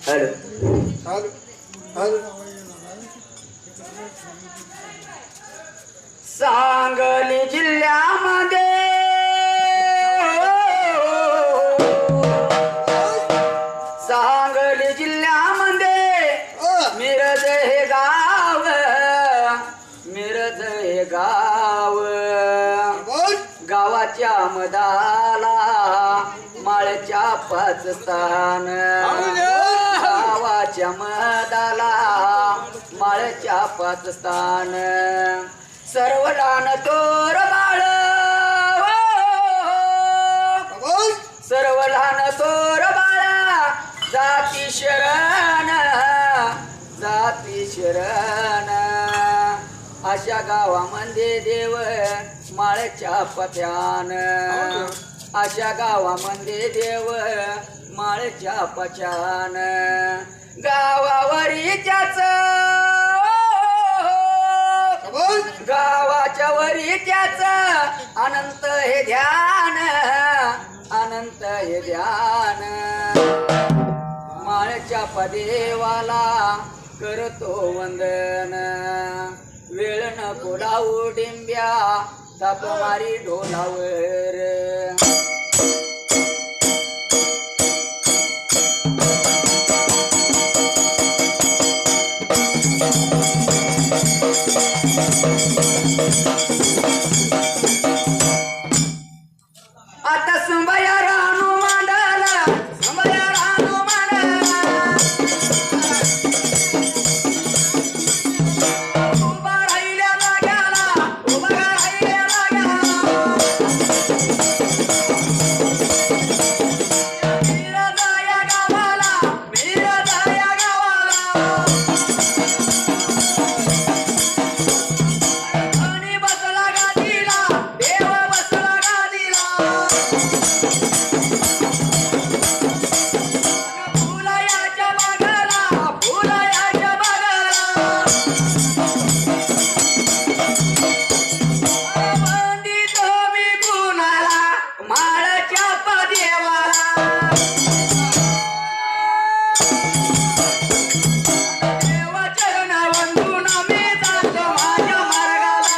Hello hello hello Sangli जिल्ह्यामध्ये सांगली जिल्ह्यामध्ये मिरज हे गाव मिरज हे गाव गावाच्या मदाला माळच्या पाच स्थान गावाच्या मदाला माळच्या पाच स्थान सर्व लहान तोर बाळ सर्व लहान तोर बाळा जाती शरण अशा गावामध्ये देव माळच्या पत्यान अशा गावामध्ये देव माळच्या पचान गावावरी त्याच गावाच्या वरी त्याच अनंत हे ध्यान अनंत हे ध्यान माळच्या पदेवाला करतो वंदन वेळ नको लावू डिंब्या ताप मारी ढोलावर आता सुंबया रानू मांडाला सुंबया रानू मांडाला उभा राहिल्या जाग्याला उभा राहिल्या जाग्याला मिरजा या गावाला मिरजा या गावाला आणि बसला गादीला देव बसला गादीला फुलायाच्या बागाला फुलायाच्या बागाला वंदित मी कुणाला माळच्या पदेवाला देवा चरण वंदून मी जातो माझ्या मार्गाला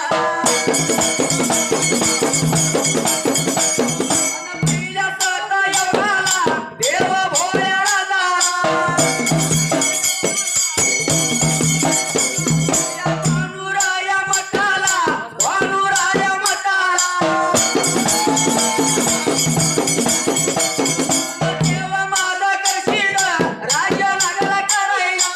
पिल्या सता योगाला देव भोळ्याला झाला या भानुराया मठाला भानुराया मठाला देव माझा करशील राज्य लागला करायला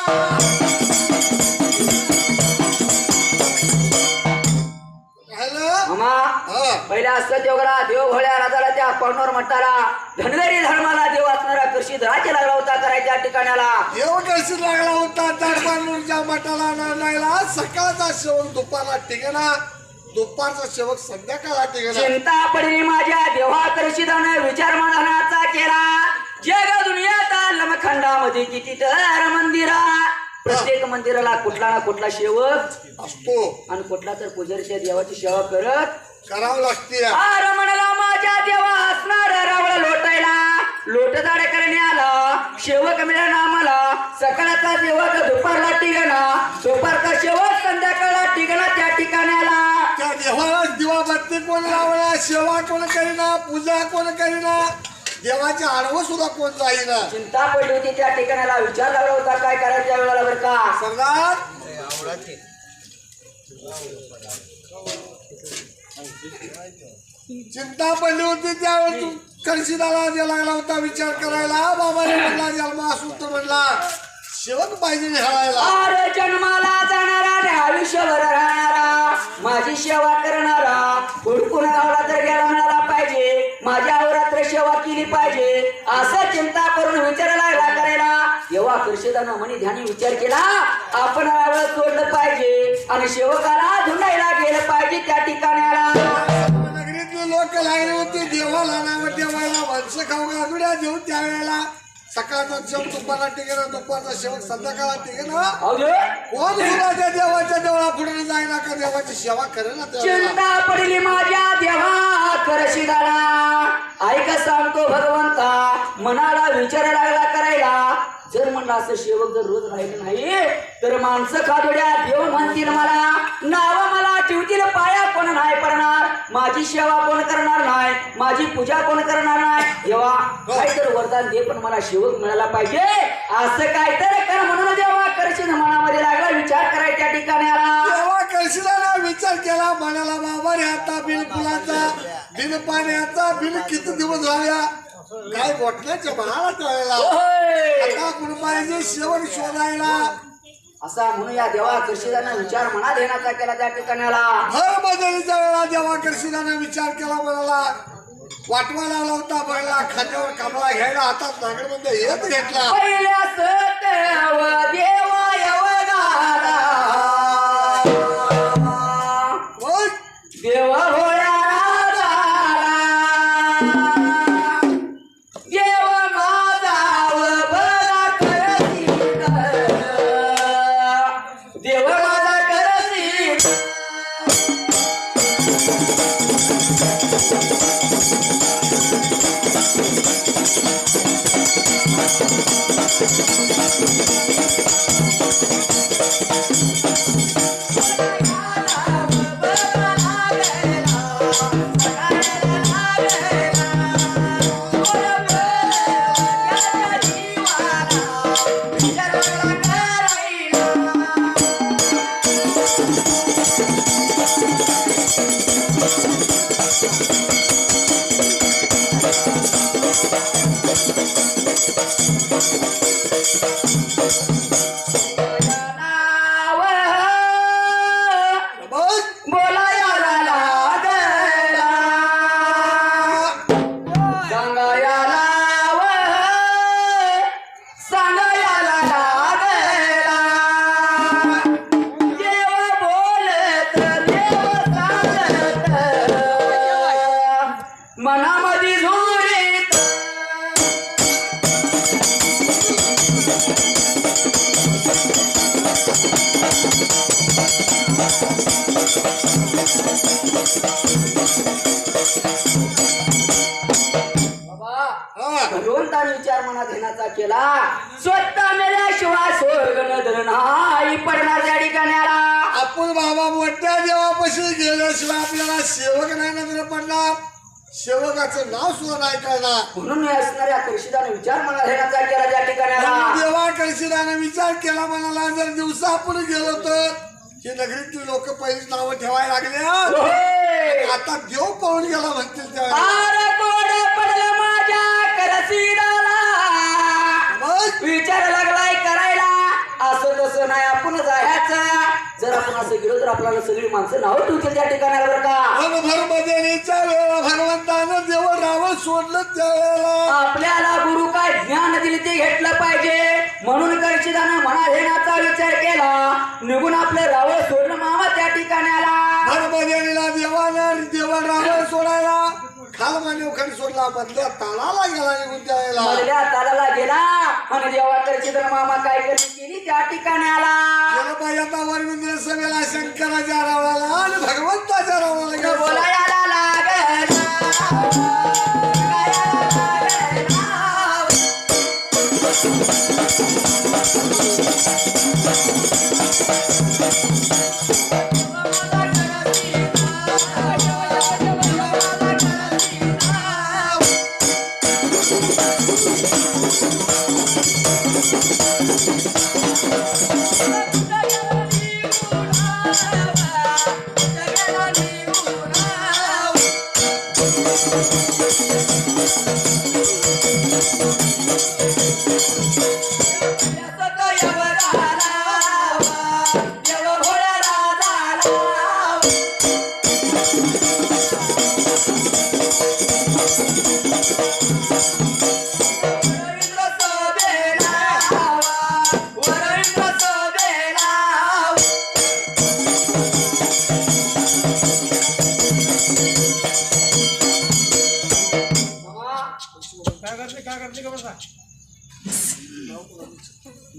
हॅलो मामा हा पहिल्या असत योगला देव भोळ्या राजाला त्या पांडवर म्हणताला धनगरी धर्माला देव असणारा कृषी धराचे लागला होता करायच्या ठिकाणाला देव कशी लागला होता दरबारच्या मठाला नारायला सकाळचा सेवक दुपारला टिकना दुपारचा सेवक संध्याकाळला टिकना चिंता पडली माझ्या देवा कृषीदानं विचार मनाचा केला जग दुनियाचा लमखंडामध्ये किती तर मंदिरा प्रत्येक मंदिराला कुठला ना कुठला सेवक असतो आणि कुठला तर पुजारी त्या देवाची सेवा करत करावं लागते रमणला माझ्या देवा असणार रावळ लोटायला लोटदाड करण्याला सेवक मिळाला आम्हाला सकाळचा सेवक दुपारला टिकणा दुपारचा सेवक संध्याकाळला टिकणा त्या ठिकाणाला त्या देवाला दिवाबत्ती कोण लावला सेवा कोण करीना पूजा कोण करीना देवाचे आडवं सुद्धा कोण जाईना चिंता पडली होती त्या ठिकाणाला विचार लागला होता काय करायचं या वेळेला बरं का सरदार चिंता पडली होती त्यावेळी तू करशीदाला द्या लागला होता विचार करायला बाबाने म्हणला जन्म असू तर म्हणला शेवक पाहिजे हरायला अरे जन्माला जाणारा आणि आयुष्यभर राहणारा माझी सेवा करणारा हुडकून गावला तर गेला मिळाला पाहिजे माझ्या अवरात्र सेवा केली पाहिजे असं चिंता करून विचार लागला करायला तेव्हा कृषीदानं म्हणे ध्यानी विचार केला आपण आवड सोडलं पाहिजे आणि सेवकाला धुंडायला गेलं पाहिजे त्या ठिकाणाला नगरीतले लोक लागले होते देवाला नाव ठेवायला वंश खाऊ गाजुड्या देऊ त्यावेळेला सकाळचा शेवक दुपारला टिकेना दुपारचा शेवक संध्याकाळला टिकेना कोण सुद्धा त्या देवाच्या देवळा पुढे जायला का देवाची सेवा करेल ना चिंता पडली माझ्या देवा करशिदाला ऐका सांगतो भगवंता मनाला विचार लागला करायला जर म्हणलं असं सेवक जर रोज राहिलं नाही तर माणसं खादोड्या देव म्हणतील मला, नाव मला ठेवतील, पाया कोण नाही पडणार, माझी सेवा कोण करणार नाही, माझी पूजा कोण करणार नाही. देवा काहीतरी वरदान दे, पण मला सेवक मिळाला पाहिजे, असं काहीतरी कर. म्हणून देवा करशील मनामध्ये लागला विचार करायच्या त्या ठिकाणी आला. तेव्हा कळशीला विचार केला, म्हणाला बाबा रे आता बिन फुलाचा बिन पाण्याचा बिन किती दिवस झाल्या, काय गोठण्याच्या बाळाला टळला, आता कोण पाहिजे शेवट शोधायला. असा म्हणून या देवा करशीला विचार मना देण्याचा केला त्या ठिकाणी आला. भर बदलीच्या वेळेला देवा करशीला विचार केला, म्हणाला वाटवा लावला होता, बळला खांद्यावर कमळा घ्यायला हातात नागरमध्ये येत घेतला. पहिल्याच देव देवा यवगाला मग देव भोळ्या राजाला, देव माझा बरा करसील, देव माझा करसील. मनामध्ये झोळीत भगवंताने विचार मनात घेण्याचा केला. स्वतः मेल्याशिवाय स्वर्ग नदर नाही पडणार त्या ठिकाणी आला. आपण बाबा मोठ्या देवापाशी गेल्याशिवाय आपल्याला सेवक नाही नजर पडणार, सेवकाचं नाव सुद्धा नाही कळणार. म्हणून मी असणाऱ्या करशिदाने विचार मनात घेण्याचा केला त्या ठिकाणी आला. देवा कळशीदाने विचार केला, म्हणाला जर दिवसा आपण गेलो तर ही नगरीतली लोक पहिली नावं ठेवायला लागले, आता देव पळून गेला म्हणतील त्यावेळेला. पडलं माझ्या करशिदाला, विचार लागलाय करायला, असं तसं नाही आपण जायचं. जर आपण असं गेलो तर आपल्याला सगळी माणसं नाव ठेवतील त्या ठिकाणी बरं का. भरमदेवीच्या वेळेला भगवंतानं देव रावण सोडलं त्यावेळेला आपल्याला गुरु काय ज्ञान दिले ते घेतलं पाहिजे. म्हणून करशिदानं मना घेण्याचा विचार केला, निघून आपलं रावळ सोडलं मामा त्या ठिकाणी आला. भरमदेवीला देवानं देवा रावण सोडायला खालमाने उखाडी सोडला, मधल्या तालाला गेला निघून त्यावेळेला. मधल्या तालाला गेला आणि देवा करशिदानं मामा काय केली त्या ठिकाणी आला. गेलं पाहिजे आता वरविंद्र सभेला शंकराच्या रावळाला आणि भगवंताच्या रावळाला गेलं. बोलायला लागला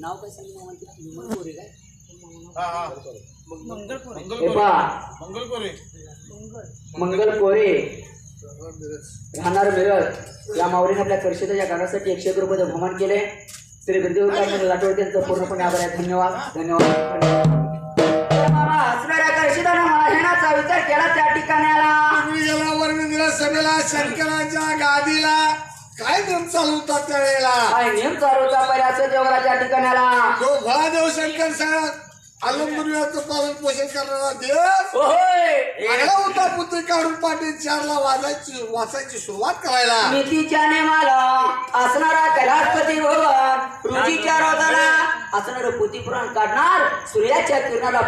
नाव काय सांगितलं मंगल कोरे राहणार मिरज. या माऊलीने आपल्या करशिदाच्या गाण्यासाठी 101 रुपये बहुमान केले. श्री गुरुदेव लाटोड यांचं पूर्णपणे आभार आहे. धन्यवाद धन्यवाद. तर मामा हसणाऱ्या कर्षिदानं मला हेणाचा विचार केला त्या ठिकाणी आला. तुम्ही गेला वर्णिंद्र सभेला शंकराच्या गादीला काय नियम चालू होता त्यावेळेला काय नियम चालू होता पहिल्याचं जेवढा त्या ठिकाणी आला. तो भोळादेव शंकर साहेब अलंबुर्याचं पालन पोषण करणारा देव होय लागला होता पुत्री काढून पाठी 4ला वाचायची सुरुवात करायला. नीतीच्या नेमाला असणारा कैलासपती भगवान रुचीच्या रोजाला असणार पोथी पुराण काढणार सूर्याच्या किरणाला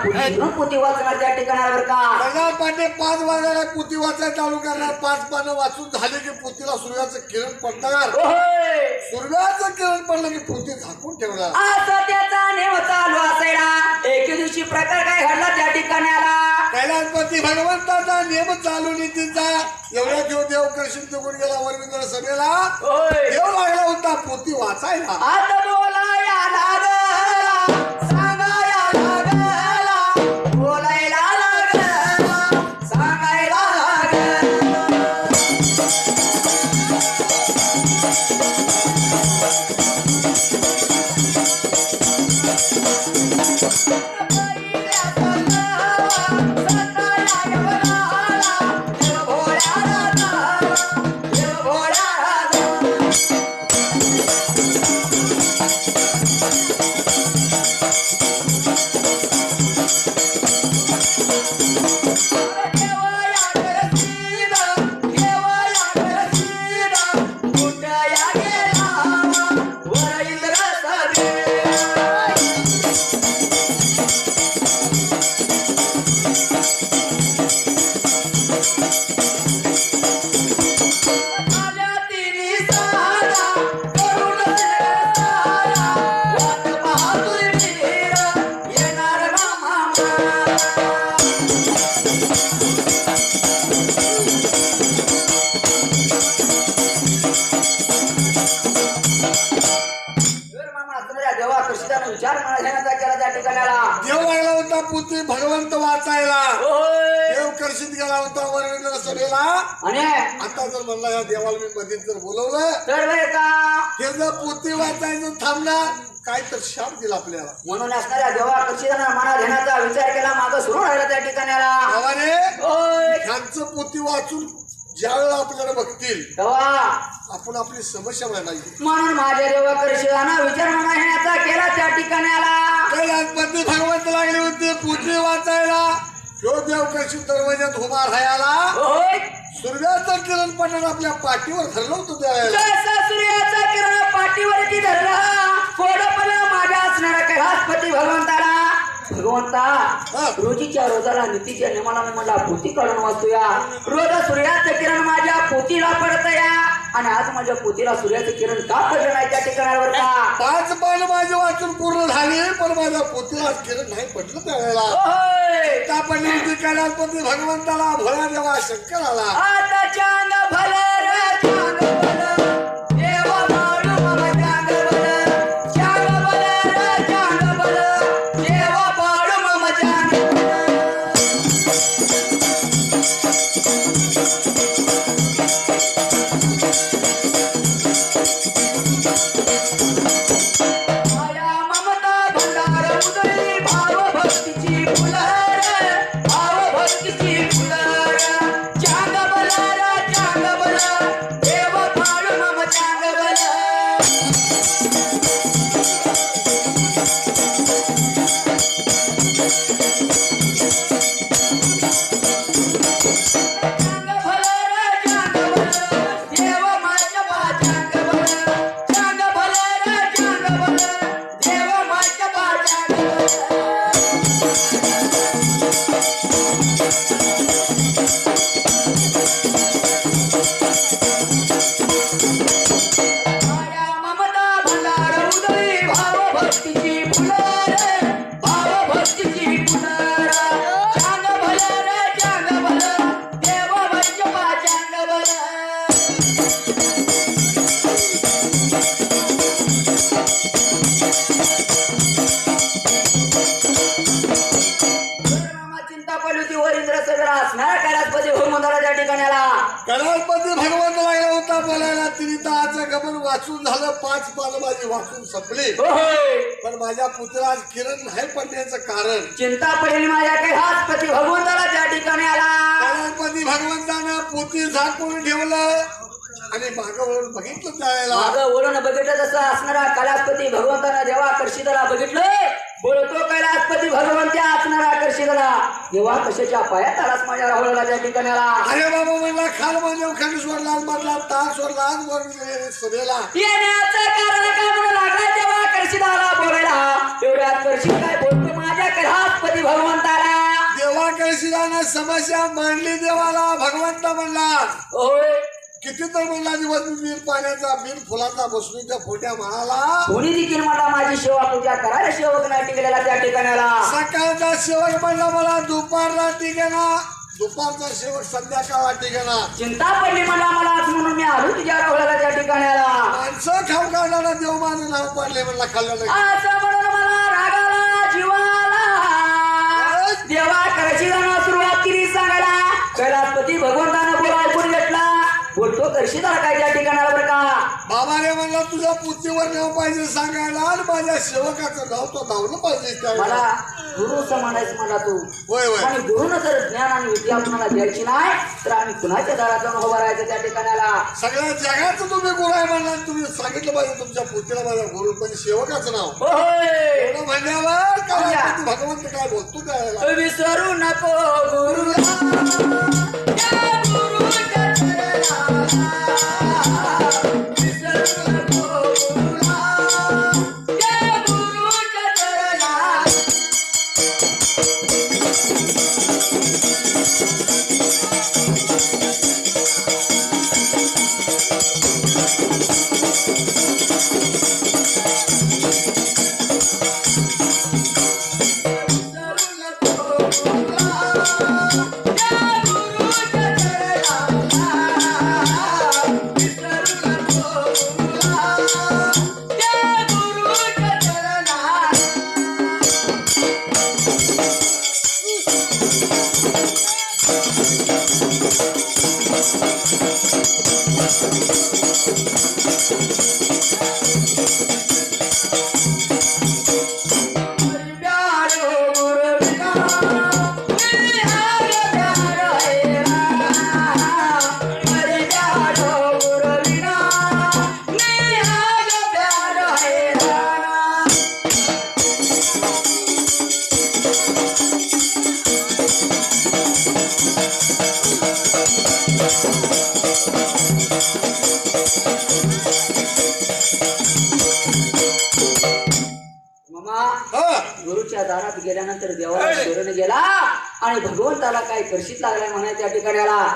पोथी वाचणार त्या ठिकाणावर का सगळ्या पाठी 5 वाजायला पुती वाचायला चालू करणार. 5 पानं वाचून झाले की पुतीला सूर्याचं किरण पडणार. होय सूर्याचं किरण पडलं की पुती झाकून ठेवणार. असं त्याचा नेम चालू असायला. एके दिवशी प्रकार काय घडला त्या ठिकाणी आला. कैलासपती भगवंताचा नियम चालू नीतीचा एवढ्या देव कर्षित निघून गेला वर्णिंद्र सभेला. होय देव लागला होता पुती वाचायला. आता बोलाया लागला सांगाया लागला बोलायला लागला सांगायला लागला. विचार घेण्याचा केला त्या ठिकाणाला. देव लागला होता पुती भगवंत वाचायला. होय देव कर्षित गेला होता वर्णिंद्र सभेला. आणि आता जर म्हणला या देवाला मी मध्ये जर बोलवलं तर बरं का हे जर पुती वाचायचं थांबणार काय तर शाप दिला आपल्याला. म्हणून असणाऱ्या देवा कर्षिदानं मना घेण्याचा विचार केला. मागं सुरू राहिला त्या ठिकाणाला. बाबाने होय ह्यांचं पोती वाचून ज्यावेळेला आपल्याला बघतील तेव्हा आपण आपली समस्या मांडायची. म्हणून माझ्या देवा कर्षिदानं विचार मना घेण्याचा केला त्या ठिकाणाला. कैलासपती भगवंत लागले होते पुती वाचायला. जो देव कर्षित दरवाज्यात उभा राहायला होय सूर्याचं किरण पडणार आपल्या पाठीवर धरलं होतं त्यावेळेला. जसा सूर्याचा किरण पाठीवरती धरला कोडपला माझ्या असणारा कैलासपती भगवंता रोजीच्या रोजाला नीतीच्या नियमाला म्हणला पोती काढून वाचूया. रोज सूर्याचं किरण माझ्या पोतीला पडत या आणि आज माझ्या पोतीला सूर्याचं किरण का पडलं नाही त्या ठिकाणावर का 5 पानं माझे वाचून पूर्ण झाले पण माझ्या पोतीला किरण नाही पडलं त्यावेळेला. होय त्या पडली कैलासपती भगवंताला भोळा देवा शंकराला. आता चांग भलं रे चांग भलं देवा माडू मम चांग भलं चांग भलं रे चांग भलं देवा पाडू मम चांग माया ममता भंडार उदळी भाव भक्तीची फुलं रे भाव भक्तीची फुलं रे चांग भलं कलापती भगवंत लागला होता बोलायला तिने ताचं गमन वाचून झालं 5 पानं माझी वाचून संपली होय पण माझ्या पुत्रास किरण नाही पडण्याचं कारण चिंता पडेल माझ्या काही हात पती भगवंताला त्या ठिकाणी आला कलापती भगवंतानं पोती झाकून ठेवलं आणि मागं वळून बघितलं त्यावेळेला मागं वळून बघितलं तसं असणारा कैलासपती भगवंतानं जेव्हा आकर्षितला बघितलं बोलतो कैलासपती भगवंत्या असणारा आकर्षितला जेव्हा कशाच्या पायात आलास माझ्या राहुळाला त्या ठिकाणी आला अरे बाबा म्हणला खाल म्हणजे खंड सोडला मधला तास सोडला वर सभेला येण्याचं कारण काय म्हणू लागला तेव्हा आकर्षित आला बोलायला एवढ्या आकर्षित काय बोलतो माझ्या कैलासपती भगवंताला देवा कळशीलानं समस्या मांडली देवाला भगवंत म्हणला होय किती तर म्हणला दिवस मी पाण्याचा बिन फुलाचा बसणीच्या फोट्या म्हणाला कोणी देखील मला माझी सेवा पूजा करायला सेवक नाही टिकलेला त्या ठिकाणाला सकाळचा सेवक म्हणला मला दुपारला टिकेना दुपारचा सेवक संध्याकाळला टिकेना चिंता पडली मला म्हणून मी आलो तुझ्या राहुळाला त्या ठिकाणाला माणसं खाऊ काढणारा देव माझं नाव पाडले म्हणला खाल्लं नाही असं म्हणून मला रागाला जीवाला देवा करशीला सुरुवात केली सांगायला कैलासपती भगवंतानं बोल ऐकून घेतला बोलतो करशीला काय त्या ठिकाणाला बरं का बाबा रे म्हणला तुझ्या पुतीवर नाव पाहिजे सांगायला आणि माझ्या सेवकाचं नाव तो धावलं पाहिजे त्यावेळेला. मला गुरु म्हणायचं मला तू होय होय आणि गुरुनं जर ज्ञान आणि विद्या आपल्याला द्यायची नाही तर आम्ही कुणाच्या दारात जाऊन उभं राहायचं त्या ठिकाणाला सगळ्या जगाचं तुम्ही गुरु आहे म्हणला आणि तुम्ही सांगितलं पाहिजे तुमच्या पुतीला माझ्या गुरु पण सेवकाचं नाव होय एवढं म्हणल्यावर काय भगवंत काय बोलतो त्यावेळेला विसरू नको गुरुला त्या गुरुच्या चरणाला. विसरू नको गुरुला त्या गुरुच्या चरणाला. गुरुच्या दारात गेल्यानंतर देवाला शरण गेला आणि भगवंताला काय करशीत लागलाय म्हणाय त्या ठिकाणाला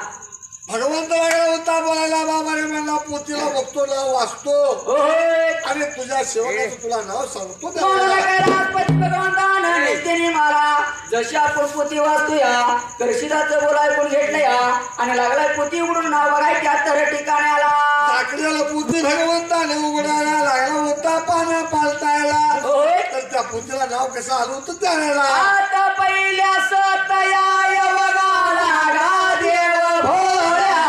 भगवंत लागला होता बोलायला बाबा रे म्हणला पोतीला बघतो नाव वाचतो आणि तुझ्या सेवकाचं तुला नाव सांगतो भगवंतानं नित्याने मला जशी आपण पोती वाचतोया करशिदाचं बोल ऐकून घेतलं या आणि लागलाय पोती उघडून नाव बघायच्या तर ठिकाणाला टाकलेला पोती भगवंताने उघडायला लागला होता पाण्या पालतायला तर त्या पोतीला नाव कसं आलं होतं त्यावेळेला आता पहिल्या सतया बघा देव भोळ्या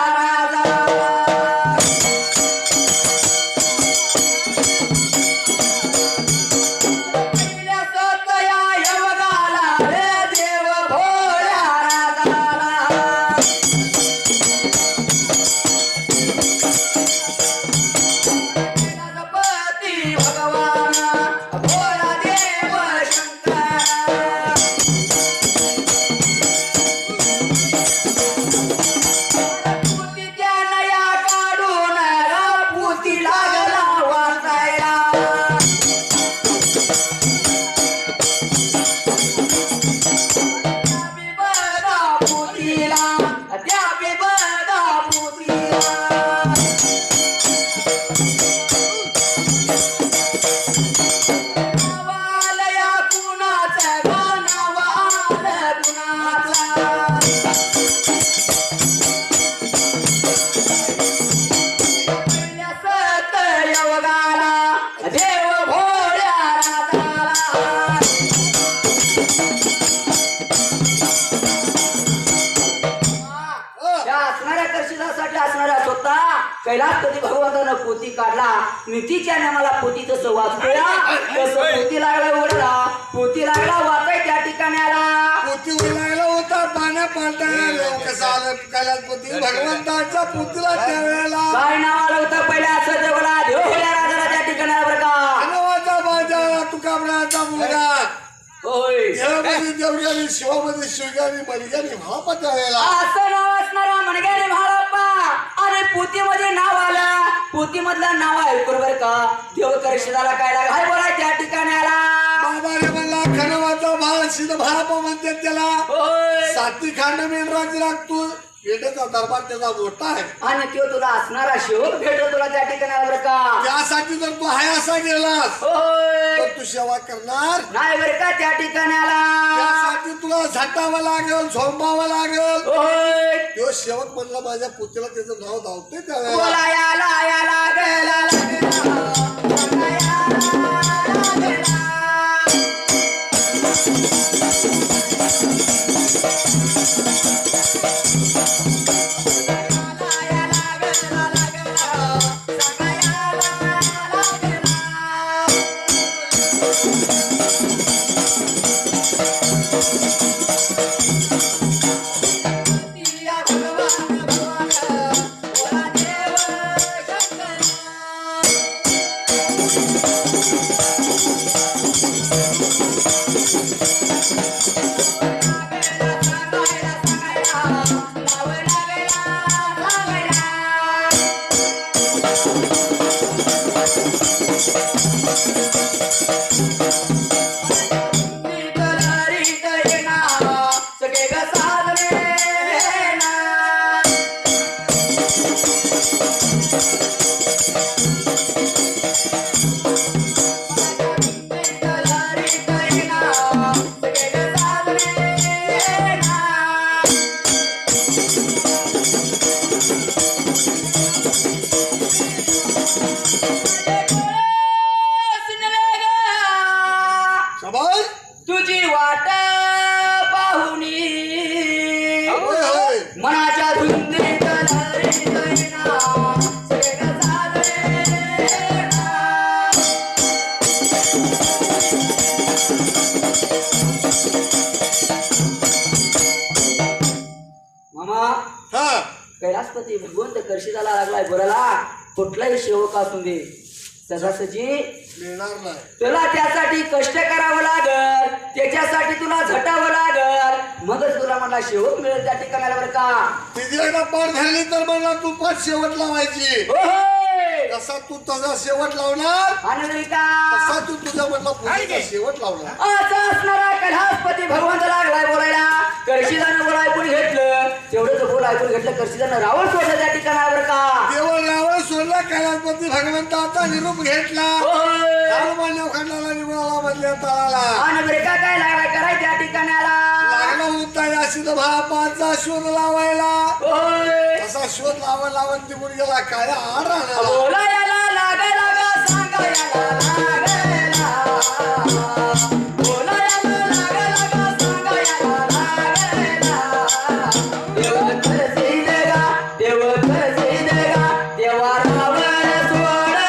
कैलासपती भगवंतानं पोती काढला नीतीच्या नामाला पोती तसं वाचतोया तसं पोती लागला ओढला पोती लागला वाचाय त्या ठिकाणी आला पोती लागला होता पाण्या पालटायला कसं आलं कैलासपती भगवंताच्या पोतीला त्यावेळेला काय नाव आलं होतं पहिल्या असं जगला देव होल्या राजाला त्या ठिकाणी आला बरं का नावाचा बाजा तुकाबराचा मुलगा होय देवामध्ये देवगानी शिवामध्ये शिवगानी मलिगानी भापा त्यावेळेला असं नाव असणारा मनग्याने भाळप्पा आणि पोतीमध्ये नाव आलं पोतीमधलं नाव ऐकून बरं का देव करशिदाला काय लागाय बोलाय त्या ठिकाणी आला बाबा रे मला खनवाचा भाळ सिद्ध भापा म्हणते त्याला होय साती खांड मेंढराची लागतो पेटेचा दरबार त्याचा मोठा आहे आणि तो तुला असणारा शेवट भेटतो तुला त्या ठिकाणी आला बरं का त्यासाठी जर तू हाय असा गेलास होय तर तू सेवा करणार नाही बरं का त्या ठिकाणी आला त्यासाठी तुला झटावं लागेल झोंबावं लागेल होय तो सेवक म्हणला माझ्या पुतीला त्याचं नाव धावते त्यावेळेला बोला याला याला गेला लागेला याला गेला तुझी वाट पाहुनी मनाच्या धुंदीत मामा हा कैलासपती भगवंत करशिदाला लागलाय बोलायला कुठलाही सेवक असू दे सहजासहजी मिळणार नाही तुला त्यासाठी कष्ट करावं लागल त्याच्यासाठी तुला झटावं लागल मगच तुला मला शेवट मिळेल त्या ठिकाणाला बरं का तिची एकदा पाठ झाली तर मला तू पाठ शेवट लावायची होय. तसा तू तुझा शेवट लावणार आनंद का तसा तू तुझ्या मधला पुढचा शेवट लावणार असं असणारा कैलासपती भगवंत लागलाय बोलायला करशिदानं बोल ऐकून घेतलं तेवढंच बोल ऐकून घेतलं करशिदानं रावण सोडलं त्या ठिकाणाला बरं का देवळ रावळ सोडला कैलासपती भगवंताचा निरूप घेतला होय. हनुमान्य खंडाला निवडाला मधल्या तळाला आनंद का काय लागलाय कराय त्या ठिकाणाला लागला होता या सिद्ध भापाचा शोध लावायला होय. असा शोध लावत लावत निघून गेला काय आड राहणार बोलायला लागा सांगायला लागेला बोलायला लागा सांगायला लागेला देव करसी देगा देवा रावण सोडला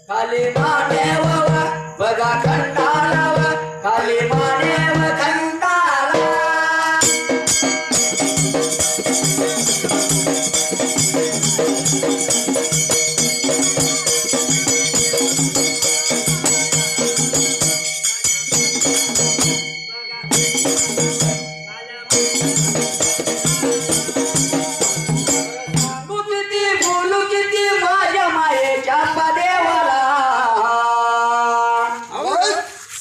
खाली मानेव बघा खंडाला खाली मानेव खंडाला बोलू किती माझ्या मायेच्या पदेवाला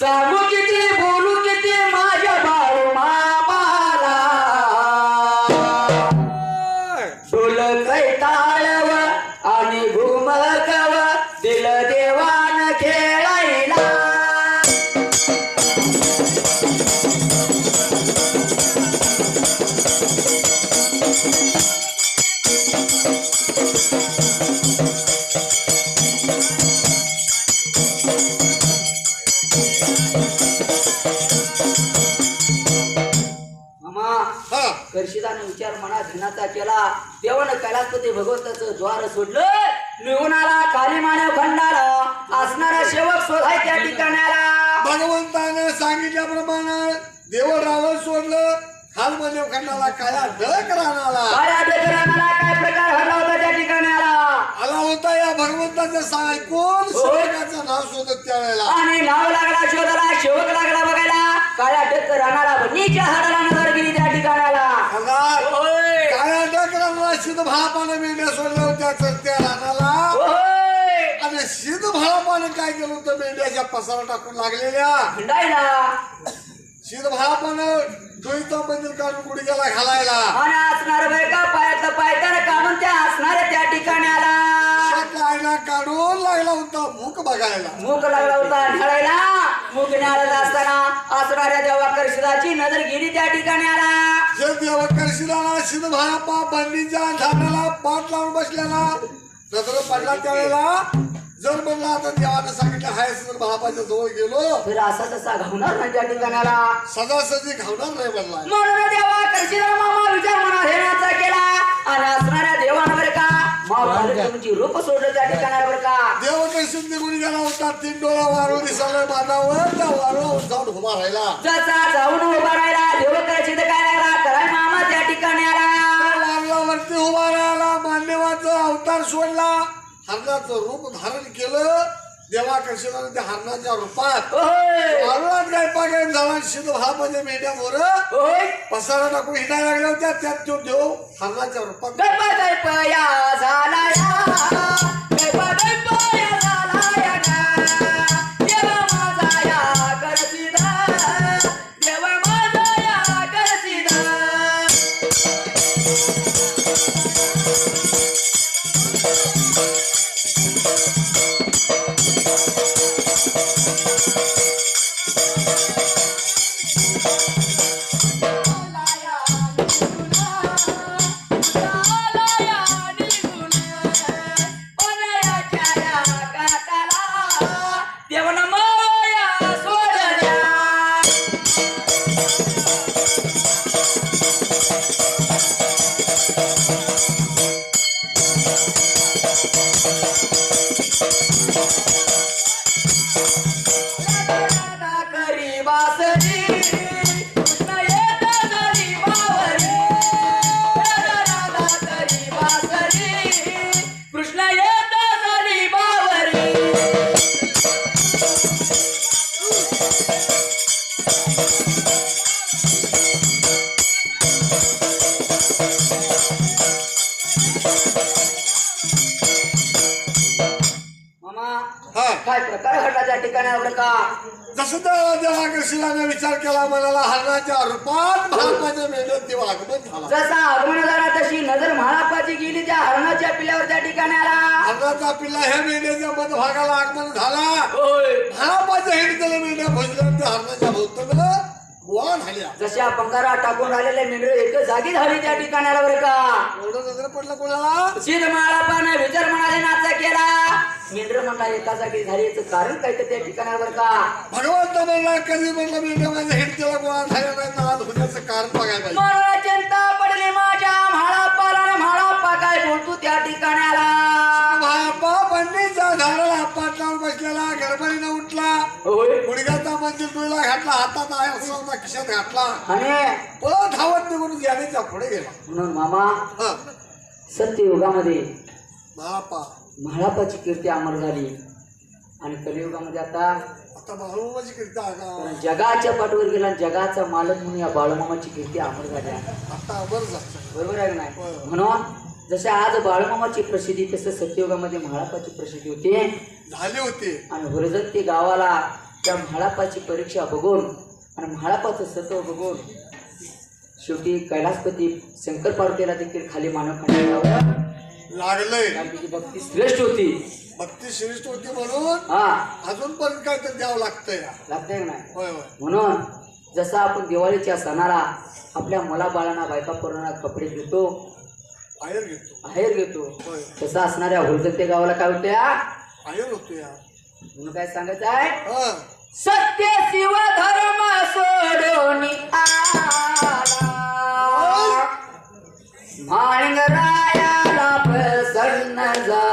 सांगू किती बोलू किती माझ्या बाळू मामाला ढोल कैताळव मामा हा कर्षिदाने विचार मनात ध्यानाचा केला देवानं कैलासपती भगवंताचं द्वार सोडलं निघून आला काली मानव खंडाला असणारा सेवक शोधाय त्या ठिकाणाला भगवंताने सांगितल्याप्रमाणे देवराव सोडलं खालमध्ये खंडाला काया ढक राहणाला काळ्या डगराला काय प्रकार घडला होता त्या ठिकाणाला आला होता या भगवंताचं सांग कोण सेवकाचं नाव शोधत त्यावेळेला आणि नाव लागला शोधाला शेवक लागला बघायला काळ्या डक राहणारा बनीच्या हाडाला नजर गेली त्या ठिकाणाला होय. काया ढक राहणाला सिद्ध भापाने मेंढ्या सोडल्या होत्या त्या रानाला होय. आणि सिद्ध भापाने काय केलं होतं मेंढ्याच्या पसारा टाकून लागलेल्या हिंडायला सिद्ध भापानं डोईचा मंदिर काढून गुडघ्याला घालायला आणि असणार बाय का पायातलं पायताना काढून त्या असणाऱ्या त्या ठिकाणाला लायला काढून लागला होता भूक बघायला मूक लागला होता ढळायला मूक न्याळत असताना असणाऱ्या देवा कर्षिदाची नजर गेली त्या ठिकाणाला जे देवकर शिराला सिद्ध भापा बंदीच्या झाडाला पाठ लावून बसलेला नजर पडला त्यावेळेला जर म्हणला आता देवानं सांगितलं हाय सिद्ध भापाच्या जवळ गेलो फिर असा तसा घावणार नाही त्या ठिकाणाला सजासजी घावणार नाही म्हणला म्हणून देवा कर्षिदा मामा विचार मना धेण्याचा केला आणि असणाऱ्या देवांवर का तुमची रूप सोडलं त्या ठिकाणावर का देवकर सिद्ध निघून गेला होता 3 डोळा वारू दिसायला बांधावर त्या वारूवर जाऊन उभा राहिला जसा जाऊन उभा राहिला देव कर्षिद काय लागला कराय मामा त्या ठिकाणाला वारूवरती उभा राहिला मान्यवाचा अवतार सोडला हरणाचं रूप धारण केलं देवा कर्षणाने त्या हरणाच्या रूपात होय वारुळात काय पागायन झाला सिद्ध भापाच्या मेंढ्या मोर होय पसारा टाकून हिंडायला लागल्या होत्या त्यात तो देव हरणाच्या रूपात गणपया झाला या गणपया झाला या देवा माझा या करसीदा देवा माझा या करसीदा काय प्रकार घडला त्या ठिकाणावर का जसं त्या देवा कर्षणाने विचार केला मनाला हरणाच्या रूपात भापाच्या मेंढ्यात देव आगमन झाला जसा आगमन झाला तशी नजर म्हाळापाची गेली त्या हरणाच्या पिल्यावर त्या ठिकाणाला हरणाचा पिल्ला ह्या मेंढ्याच्या मधभागाला आगमन झाला होय भापाच्या हिंडलेल्या मेंढ्या भोजल्या त्या हरणाच्या भोवताला गोळा झाल्या जशा पंखारा टाकून आलेले मेंढरे एक जागी झाली त्या ठिकाणाला बरं का एवढं नजर पडलं कोणाला सिद्ध महारापानं विचार म्हणाले नाचा केला मेंढर म्हणला एका जागी झाली याचं कारण काय तर त्या ठिकाणावर का भगवंत म्हणला कधी म्हणलं मेंढ्या माझ्या हिंडतेला गोळा झाल्या नाही नाद होण्याचं कारण बघायला पाहिजे मला चिंता पडली माझ्या म्हाळापाला म्हाळापा काय बोलतो त्या ठिकाणाला भापा पंडितचा झाडाला पाठ लावून बसलेला गडबडीनं उठला होय गुडघ्याचा मंदिर डोळा घातला हातात आहे असं खिशात घातला आणि पळत धावत निघून ज्ञानीच्या पुढे गेला म्हणून मामा हा सत्ययुगामध्ये बापा म्हाळापाची कीर्ती अमर झाली आणि कलियुगामध्ये आता आता बाळूमामाची कीर्ती आहे जगाच्या पाठवर गेला जगाचा मालक म्हणून या बाळूमामाची कीर्ती अमर झाली आहे. आता बर जात बरोबर आहे नाही म्हणून जसे आज बाळूमामाची प्रसिद्धी तसं सत्ययुगामध्ये म्हाळापाची प्रसिद्धी होती झाले होते आणि हुरजत ते गावाला त्या म्हाळापाची परीक्षा बघून आणि म्हाळापाचं सत्व बघून शेवटी कैलासपती शंकर पार्वतीला देखील खाली मानव खंडावर लागलंय कारण तिची भक्ती श्रेष्ठ होती भक्ती श्रेष्ठ होती म्हणून हा अजून पण काय तर द्यावं लागतंय लागतंय का नाही होय होय म्हणून जसं आपण दिवाळीच्या सणाला आपल्या मुला बाळांना बायका पोरांना कपडे देतो बाहेर घेतो बाहेर घेतो. होय तसं असणाऱ्या हुलजते गावाला काय होत्या बाहेर होतो या म्हणून काय सांगायचं आहे. हा सत्य शिव धर्म सोडून आला माळंगरायाला प्रसन्न झाला.